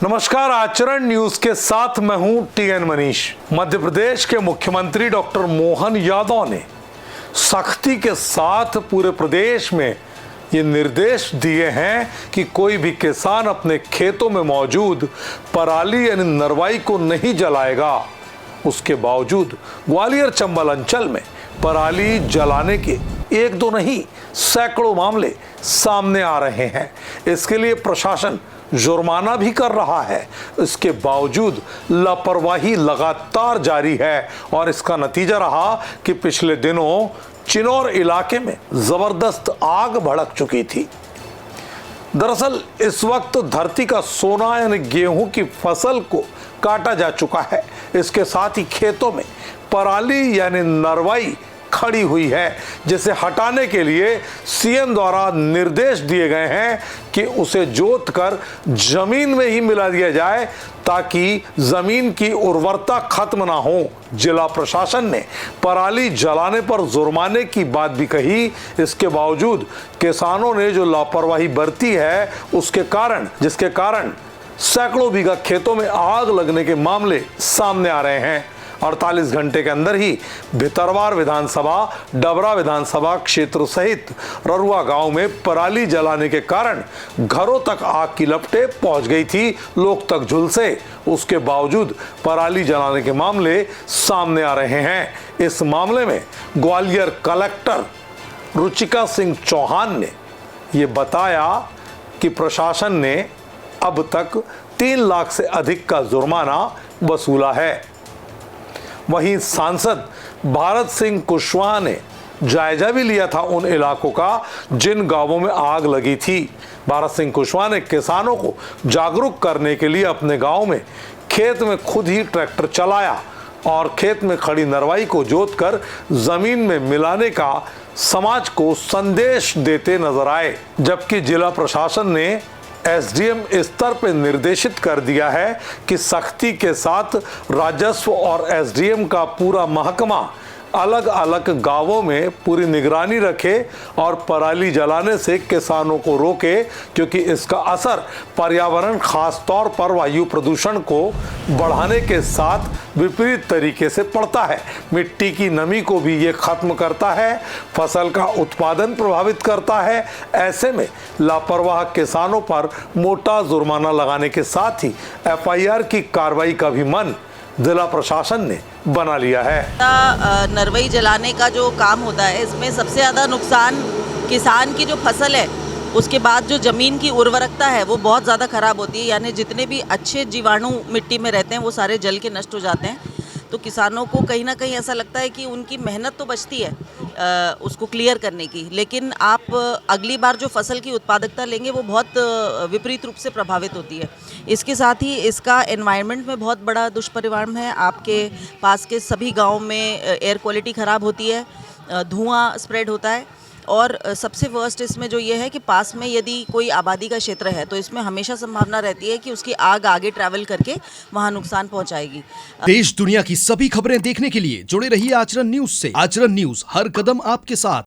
नमस्कार, आचरण न्यूज के साथ मैं हूं टीएन मनीष। मध्य प्रदेश के मुख्यमंत्री डॉक्टर मोहन यादव ने सख्ती के साथ पूरे प्रदेश में ये निर्देश दिए हैं कि कोई भी किसान अपने खेतों में मौजूद पराली यानी नरवाई को नहीं जलाएगा। उसके बावजूद ग्वालियर चंबल अंचल में पराली जलाने के एक दो नहीं सैकड़ों मामले सामने आ रहे हैं। इसके लिए प्रशासन जुर्माना भी कर रहा है। इसके बावजूद लापरवाही लगातार जारी है और इसका नतीजा रहा कि पिछले दिनों चिनौर इलाके में जबरदस्त आग भड़क चुकी थी। दरअसल इस वक्त धरती का सोना यानी गेहूं की फसल को काटा जा चुका है। इसके साथ ही खेतों में पराली यानी नरवाई खड़ी हुई है, जिसे हटाने के लिए सीएम द्वारा निर्देश दिए गए हैं कि उसे जोत कर जमीन में ही मिला दिया जाए ताकि जमीन की उर्वरता खत्म ना हो। जिला प्रशासन ने पराली जलाने पर जुर्माने की बात भी कही। इसके बावजूद किसानों ने जो लापरवाही बरती है जिसके कारण सैकड़ों बीघा खेतों में आग लगने के मामले सामने आ रहे हैं। 48 घंटे के अंदर ही भितरवार विधानसभा, डबरा विधानसभा क्षेत्र सहित ररुआ गांव में पराली जलाने के कारण घरों तक आग की लपटें पहुंच गई थी, लोग तक झुलसे। उसके बावजूद पराली जलाने के मामले सामने आ रहे हैं। इस मामले में ग्वालियर कलेक्टर रुचिका सिंह चौहान ने ये बताया कि प्रशासन ने अब तक 3 लाख से अधिक का जुर्माना वसूला है। वहीं सांसद भारत सिंह कुशवाहा ने जायजा भी लिया था उन इलाकों का जिन गांवों में आग लगी थी। भारत सिंह कुशवाहा ने किसानों को जागरूक करने के लिए अपने गांव में खेत में खुद ही ट्रैक्टर चलाया और खेत में खड़ी नरवाई को जोतकर जमीन में मिलाने का समाज को संदेश देते नजर आए। जबकि जिला प्रशासन ने एसडीएम स्तर पर निर्देशित कर दिया है कि सख्ती के साथ राजस्व और एसडीएम का पूरा महकमा अलग अलग गांवों में पूरी निगरानी रखे और पराली जलाने से किसानों को रोके, क्योंकि इसका असर पर्यावरण खास तौर पर वायु प्रदूषण को बढ़ाने के साथ विपरीत तरीके से पड़ता है। मिट्टी की नमी को भी ये खत्म करता है, फसल का उत्पादन प्रभावित करता है। ऐसे में लापरवाह किसानों पर मोटा जुर्माना लगाने के साथ ही एफआईआर की कार्रवाई का भी मन जिला प्रशासन ने बना लिया है। नरवाई जलाने का जो काम होता है, इसमें सबसे ज़्यादा नुकसान किसान की जो फसल है उसके बाद जो ज़मीन की उर्वरकता है वो बहुत ज़्यादा ख़राब होती है। यानी जितने भी अच्छे जीवाणु मिट्टी में रहते हैं वो सारे जल के नष्ट हो जाते हैं। तो किसानों को कहीं ना कहीं ऐसा लगता है कि उनकी मेहनत तो बचती है उसको क्लियर करने की, लेकिन आप अगली बार जो फसल की उत्पादकता लेंगे वो बहुत विपरीत रूप से प्रभावित होती है। इसके साथ ही इसका एनवायरनमेंट में बहुत बड़ा दुष्परिणाम है। आपके पास के सभी गाँव में एयर क्वालिटी ख़राब होती है, धुआं स्प्रेड होता है और सबसे वर्स्ट इसमें जो ये है कि पास में यदि कोई आबादी का क्षेत्र है तो इसमें हमेशा संभावना रहती है कि उसकी आग आगे ट्रैवल करके वहाँ नुकसान पहुँचाएगी। देश दुनिया की सभी खबरें देखने के लिए जुड़े रहिए आचरण न्यूज से। आचरण न्यूज, हर कदम आपके साथ।